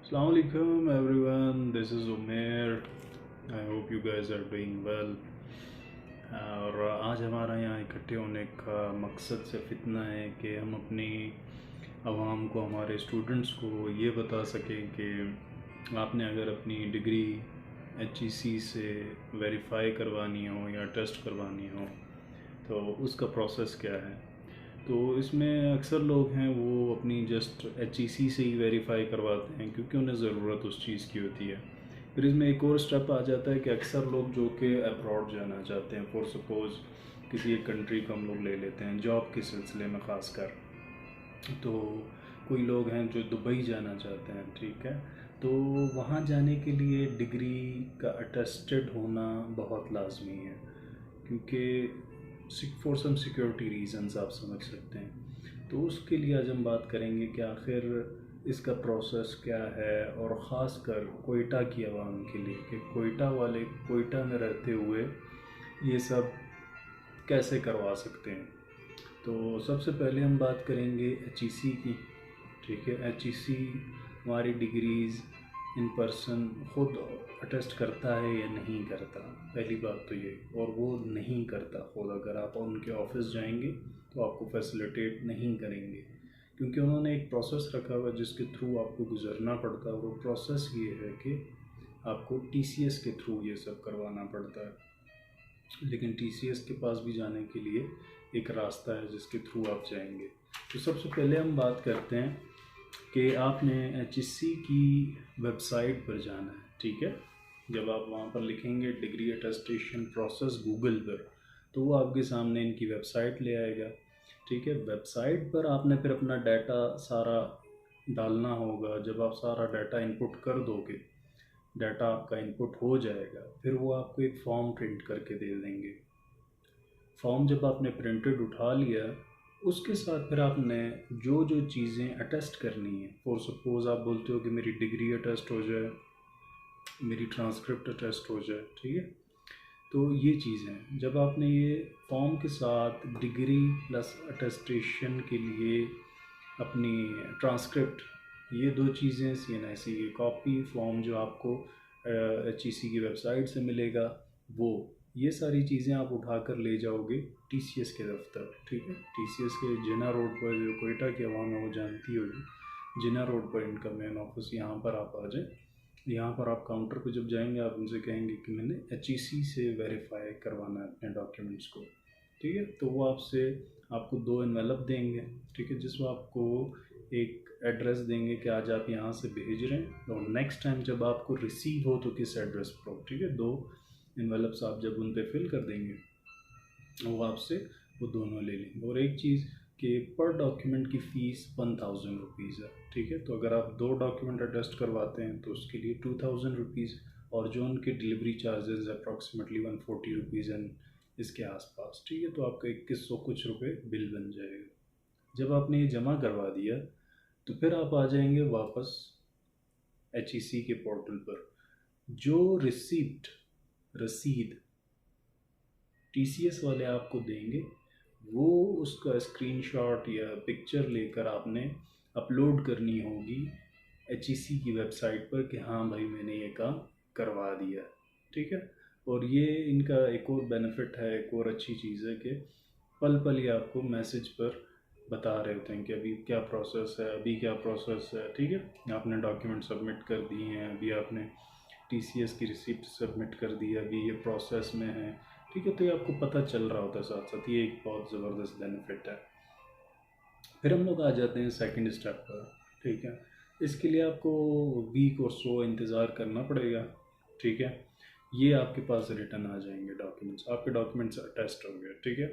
Assalamu alaikum everyone, this is Umair. I hope you guys are doing well. और आज हमारा यहाँ इकट्ठे होने का मकसद सिर्फ इतना है कि हम अपनी आवाम को, हमारे स्टूडेंट्स को ये बता सकें कि आपने अगर अपनी डिग्री HEC से वेरीफाई करवानी हो या टेस्ट करवानी हो तो उसका प्रोसेस क्या है। तो इसमें अक्सर लोग हैं वो अपनी जस्ट HEC से ही वेरीफाई करवाते हैं क्योंकि उन्हें ज़रूरत उस चीज़ की होती है। फिर इसमें एक और स्टेप आ जाता है कि अक्सर लोग जो कि अब्रॉड जाना चाहते हैं, फॉर सपोज़ किसी एक कंट्री को हम लोग ले लेते हैं जॉब के सिलसिले में ख़ास कर, तो कोई लोग हैं जो दुबई जाना चाहते हैं, ठीक है। तो वहाँ जाने के लिए डिग्री का अटेस्टेड होना बहुत लाजमी है क्योंकि फॉर सम सिक्योरिटी रीजंस आप समझ सकते हैं। तो उसके लिए आज हम बात करेंगे कि आखिर इसका प्रोसेस क्या है, और ख़ास कर कोयटा की आवाम के लिए कि कोयटा वाले कोयटा में रहते हुए ये सब कैसे करवा सकते हैं। तो सबसे पहले हम बात करेंगे HEC की, ठीक है। HEC हमारी डिग्रीज़ इन पर्सन खुद अटेस्ट करता है या नहीं करता, पहली बात तो ये। और वो नहीं करता खुद, अगर आप उनके ऑफिस जाएंगे तो आपको फैसिलिटेट नहीं करेंगे क्योंकि उन्होंने एक प्रोसेस रखा हुआ है जिसके थ्रू आपको गुजरना पड़ता है। वो प्रोसेस ये है कि आपको TCS के थ्रू ये सब करवाना पड़ता है, लेकिन TCS के पास भी जाने के लिए एक रास्ता है जिसके थ्रू आप जाएंगे। तो सबसे पहले हम बात करते हैं कि आपने HEC की वेबसाइट पर जाना है, ठीक है। जब आप वहाँ पर लिखेंगे डिग्री अटेस्टेशन प्रोसेस गूगल पर, तो वो आपके सामने इनकी वेबसाइट ले आएगा, ठीक है। वेबसाइट पर आपने फिर अपना डाटा सारा डालना होगा। जब आप सारा डाटा इनपुट कर दोगे, डाटा आपका इनपुट हो जाएगा, फिर वो आपको एक फॉर्म प्रिंट करके दे देंगे। फॉर्म जब आपने प्रिंटेड उठा लिया, उसके साथ फिर आपने जो जो चीज़ें अटेस्ट करनी है, फॉर सपोज़ आप बोलते हो कि मेरी डिग्री अटेस्ट हो जाए, मेरी ट्रांसक्रिप्ट अटेस्ट हो जाए, ठीक है। तो ये चीज़ें हैं। जब आपने ये फॉर्म के साथ डिग्री प्लस अटेस्टेशन के लिए अपनी ट्रांसक्रिप्ट, ये दो चीज़ें CNIC की कॉपी, फॉर्म जो आपको HEC की वेबसाइट से मिलेगा, वो ये सारी चीज़ें आप उठा कर ले जाओगे TCS के दफ्तर, ठीक है। TCS के जिना रोड पर, जो कोयटा की आवाम है वो जानती होगी, जिना रोड पर इनका मेन ऑफिस, यहाँ पर आप आ जाए। यहाँ पर आप काउंटर पर जब जाएंगे आप उनसे कहेंगे कि मैंने HEC से वेरीफाई करवाना है अपने डॉक्यूमेंट्स को, ठीक है। तो वो आपको 2 एनवेलप देंगे, ठीक है, जिसमें आपको एक एड्रेस देंगे कि आज आप यहाँ से भेज रहे हैं, और नेक्स्ट टाइम जब आपको रिसीव हो तो किस एड्रेस पर हो, ठीक है। 2 एनवेलप्स आप जब उन पर फिल कर देंगे, वो आपसे वो दोनों ले लेंगे। और एक चीज़ कि पर डॉक्यूमेंट की फ़ीस 1000 रुपीज़ है, ठीक है। तो अगर आप 2 डॉक्यूमेंट अटेस्ट करवाते हैं तो उसके लिए 2000 रुपीज़, और जो उनके delivery charges approximately 140 rupees and इसके आसपास, ठीक है। तो आपका 2100 कुछ रुपए बिल बन जाएगा। जब आपने ये जमा करवा दिया तो फिर आप आ जाएंगे वापस HEC के पोर्टल पर। जो रसीद TCS वाले आपको देंगे, वो उसका स्क्रीनशॉट या पिक्चर लेकर आपने अपलोड करनी होगी HEC की वेबसाइट पर कि हाँ भाई मैंने ये काम करवा दिया, ठीक है। और ये इनका एक और बेनिफिट है, एक और अच्छी चीज़ है कि पल पल ये आपको मैसेज पर बता रहे होते हैं कि अभी क्या प्रोसेस है, अभी क्या प्रोसेस है, ठीक है। आपने डॉक्यूमेंट सबमिट कर दिए हैं, अभी आपने TCS की रिसिप्ट सबमिट कर दी है, अभी ये प्रोसेस में है, ठीक है। तो ये आपको पता चल रहा होता है साथ साथ, ये एक बहुत ज़बरदस्त बेनिफिट है। फिर हम लोग आ जाते हैं सेकंड स्टेप पर, ठीक है। इसके लिए आपको वीक और सो इंतज़ार करना पड़ेगा, ठीक है। ये आपके पास रिटर्न आ जाएंगे डॉक्यूमेंट्स, आपके डॉक्यूमेंट्स अटेस्ट हो गए, ठीक है।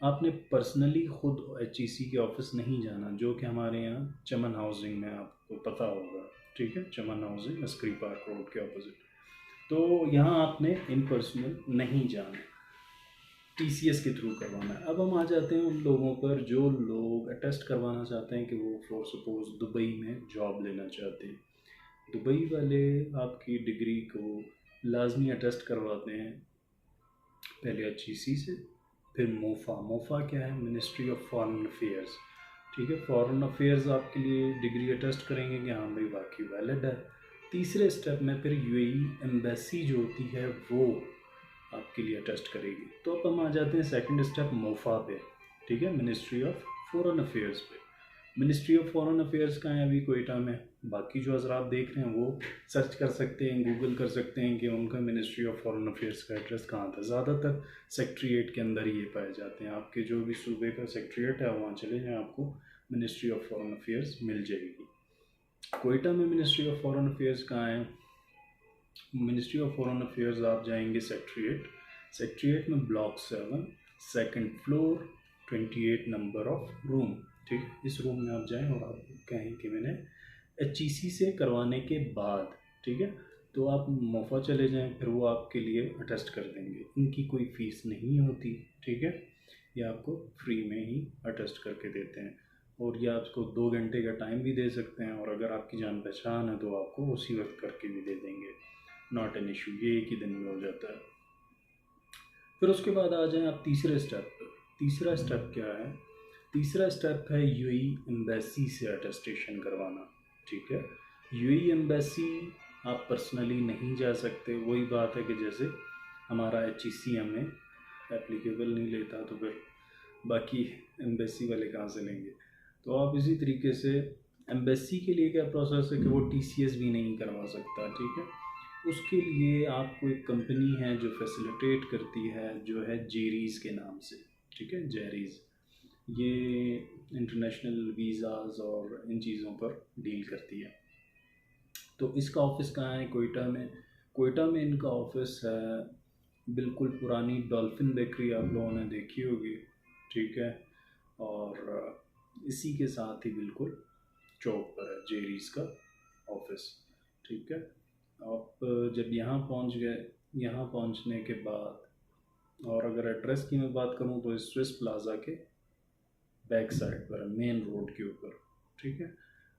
आपने पर्सनली खुद HEC के ऑफिस नहीं जाना, जो कि हमारे यहाँ चमन हाउसिंग में, आपको पता होगा, ठीक है। चमन हाउसिंग अस्करी पार्क रोड के ऑपोजिट। तो यहाँ आपने इन पर्सनल नहीं जाना, TCS के थ्रू करवाना है। अब हम आ जाते हैं उन लोगों पर जो लोग अटेस्ट करवाना चाहते हैं कि वो फॉर सपोज दुबई में जॉब लेना चाहते हैं। दुबई वाले आपकी डिग्री को लाजमी अटेस्ट करवाते हैं पहले HEC से, फिर मोफा क्या है, मिनिस्ट्री ऑफ फॉरेन अफेयर्स। ठीक है। फॉरेन अफेयर्स आपके लिए डिग्री अटेस्ट करेंगे कि हाँ भाई बाकी वैलिड है। तीसरे स्टेप में फिर यूएई एम्बेसी जो होती है वो आपके लिए अटेस्ट करेगी। तो अब हम आ जाते हैं सेकंड स्टेप मोफा पे, ठीक है, मिनिस्ट्री ऑफ फॉरेन अफेयर्स पे। मिनिस्ट्री ऑफ फॉरेन अफेयर्स का है अभी कोयटा में। बाकी जो हजरात देख रहे हैं वो सर्च कर सकते हैं, गूगल कर सकते हैं कि उनका मिनिस्ट्री ऑफ फॉरेन अफेयर्स का एड्रेस कहाँ था। ज़्यादातर सेक्रेटरीट के अंदर ही ये पाए जाते हैं। आपके जो भी सूबे का सेक्रेटरीट है वहाँ चले जाएँ, आपको मिनिस्ट्री ऑफ फॉरेन अफेयर्स मिल जाएगी। कोयटा में मिनिस्ट्री ऑफ फॉरेन अफेयर्स कहाँ है? मिनिस्ट्री ऑफ फॉरेन अफेयर्स आप जाएंगे सेक्रेटरीट। सेक्रेटरीट में block 7 second floor 28 number of room, ठीक है। इस रूम में आप जाएं और आप कहें कि मैंने HEC से करवाने के बाद, ठीक है, तो आप मोफा चले जाएं, फिर वो आपके लिए अटेस्ट कर देंगे। इनकी कोई फ़ीस नहीं होती, ठीक है, ये आपको फ्री में ही अटेस्ट करके देते हैं। और ये आपको 2 घंटे का टाइम भी दे सकते हैं, और अगर आपकी जान पहचान है तो आपको उसी वक्त करके भी दे देंगे, नॉट एन इशू, ये एक ही दिन में हो जाता है। फिर उसके बाद आ जाएं आप तीसरे स्टेप पर। तीसरा स्टेप क्या है? तीसरा स्टेप है यूएई एम्बेसी से अटेस्टेशन करवाना, ठीक है। यूएई एम्बेसी आप पर्सनली नहीं जा सकते। वही बात है कि जैसे हमारा HEC हमें एप्लीकेबल नहीं लेता, तो फिर बाकी एम्बेसी वाले कहाँ से लेंगे। तो आप इसी तरीके से एम्बेसी के लिए क्या प्रोसेस है कि वो TCS भी नहीं करवा सकता, ठीक है। उसके लिए आपको एक कंपनी है जो फैसिलिटेट करती है, जो है जेरीज के नाम से, ठीक है, जेरीज। ये इंटरनेशनल वीज़ाज़ और इन चीज़ों पर डील करती है। तो इसका ऑफिस कहाँ है? कोयटा में। कोयटा में इनका ऑफिस है। बिल्कुल पुरानी डॉल्फिन बेकरी आप लोगों ने देखी होगी, ठीक है, और इसी के साथ ही बिल्कुल चौक पर है जेरीज का ऑफिस, ठीक है। आप जब यहाँ पहुँच गए, यहाँ पहुँचने के बाद, और अगर एड्रेस की मैं बात करूँ तो इस स्विस प्लाज़ा के बैक साइड पर है, मेन रोड के ऊपर, ठीक है।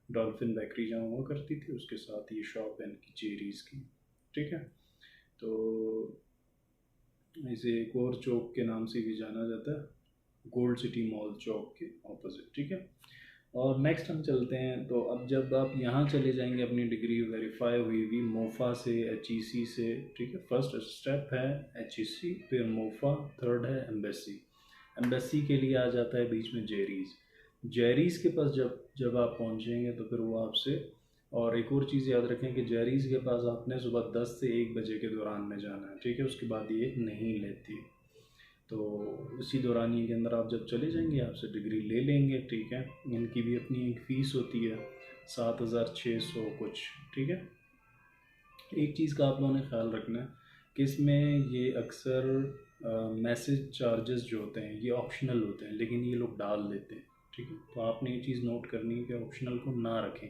डॉल्फिन बेकरी जहाँ हुआ करती थी उसके साथ ये शॉप है इनकी जेरीज़ की, ठीक है। तो इसे एक और चौक के नाम से भी जाना जाता है, गोल्ड सिटी मॉल चौक के ऑपोजिट, ठीक है। और नेक्स्ट हम चलते हैं। तो अब जब आप यहाँ चले जाएंगे, अपनी डिग्री वेरीफाई हुई हुई मोफा से, HEC से, ठीक है। फर्स्ट स्टेप है HEC, फिर मोफा, थर्ड है एम्बेसी। एम्बेसी के लिए आ जाता है बीच में जेरीज। जेरीज के पास जब आप पहुँचेंगे तो फिर वो आपसे, और एक और चीज़ याद रखें कि जेरीज के पास आपने सुबह 10 से 1 बजे के दौरान में जाना है, ठीक है। उसके बाद ये नहीं लेती। तो इसी दौरानिए के अंदर आप जब चले जाएंगे आपसे डिग्री ले लेंगे, ठीक है। इनकी भी अपनी एक फ़ीस होती है 7,600 कुछ, ठीक है। एक चीज़ का आप लोगों ने ख्याल रखना है कि इसमें ये अक्सर मैसेज चार्जेस जो होते हैं ये ऑप्शनल होते हैं, लेकिन ये लोग डाल देते हैं, ठीक है। तो आपने ये चीज़ नोट करनी है कि ऑप्शनल को ना रखें,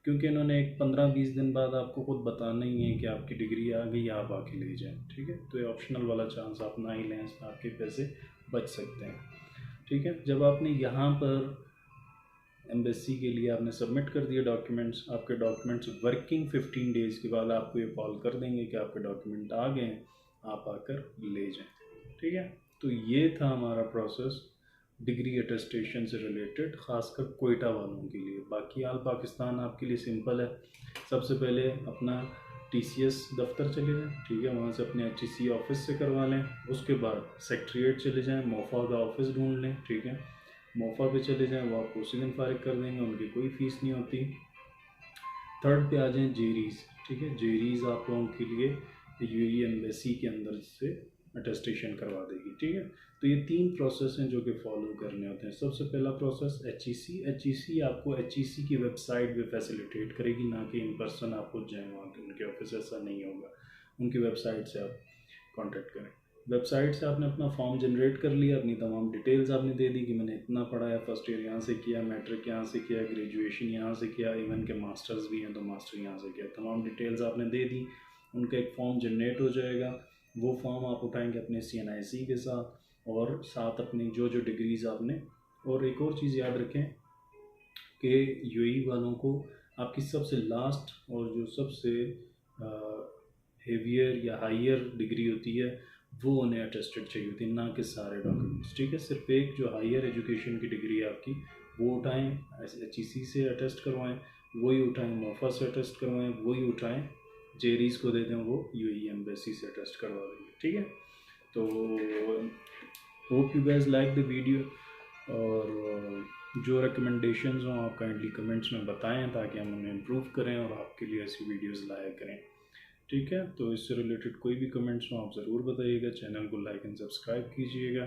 क्योंकि इन्होंने एक 15-20 दिन बाद आपको खुद बताना ही है कि आपकी डिग्री आ गई, आप आके ले जाएं, ठीक है। तो ये ऑप्शनल वाला चांस आप ना ही लें, आपके पैसे बच सकते हैं, ठीक है। जब आपने यहाँ पर एम्बेसी के लिए आपने सबमिट कर दिए डॉक्यूमेंट्स, आपके डॉक्यूमेंट्स वर्किंग 15 डेज़ के बाद आपको ये कॉल कर देंगे कि आपके डॉक्यूमेंट आ गए हैं, आप आकर ले जाएं, ठीक है। तो ये था हमारा प्रोसेस डिग्री अटेस्टेशन से रिलेटेड, ख़ासकर कोयटा वालों के लिए। बाकी आल पाकिस्तान आपके लिए सिंपल है। सबसे पहले अपना TCS दफ्तर चले जाएँ, ठीक है, वहाँ से अपने HEC ऑफिस से करवा लें। उसके बाद सेक्रेटरीट चले जाएँ, मोफा का ऑफिस ढूंढ लें, ठीक है। मोफा पे चले जाएँ, वो आपको उसी दिन फारिग कर देंगे, उनकी कोई फ़ीस नहीं होती। थर्ड पे आ जाएँ जेरीज़, ठीक है। जेरीज़ आप लोगों के लिए यूएई एम्बेसी के अंदर से अटेस्टेशन करवा देगी, ठीक है। तो ये 3 प्रोसेस हैं जो कि फॉलो करने होते हैं। सबसे पहला प्रोसेस HEC आपको HEC की वेबसाइट पे फैसिलिटेट करेगी, ना कि इन पर्सन आप खुद जाएँ वहाँ के उनके ऑफिस, ऐसा नहीं होगा। उनकी वेबसाइट से आप कांटेक्ट करें। वेबसाइट से आपने अपना फॉर्म जनरेट कर लिया, अपनी तमाम डिटेल्स आपने दे दी कि मैंने इतना पढ़ा है, फर्स्ट ईयर यहाँ से किया, मैट्रिक यहाँ से किया, ग्रेजुएशन यहाँ से किया, इवन के मास्टर्स भी हैं तो मास्टर यहाँ से किया, तमाम डिटेल्स आपने दे दी। उनका एक फॉर्म जनरेट हो जाएगा, वो फॉर्म आप उठाएंगे अपने CNIC के साथ, और साथ अपनी जो जो डिग्रीज़ आपने। और एक और चीज़ याद रखें कि यूएई वालों को आपकी सबसे लास्ट और जो सबसे हेवियर या हायर डिग्री होती है वो उन्हें अटेस्टेड चाहिए होती है, ना कि सारे डॉक्यूमेंट्स, ठीक है। सिर्फ एक जो हायर एजुकेशन की डिग्री है आपकी वो उठाएं, HEC से अटेस्ट करवाएं, वही उठाएं मोफा से अटेस्ट करवाएं, वही उठाएं जेरीज को दे दें, वो UAE एम्बेसी से अटेस्ट करवा देंगे। ठीक है, तो hope you guys like the video, और जो रिकमेंडेशंस हों आप काइंडली कमेंट्स में बताएं ताकि हम उन्हें इम्प्रूव करें और आपके लिए ऐसी वीडियोस लाया करें। ठीक है, तो इससे रिलेटेड कोई भी कमेंट्स हो आप ज़रूर बताइएगा। चैनल को लाइक एंड सब्सक्राइब कीजिएगा।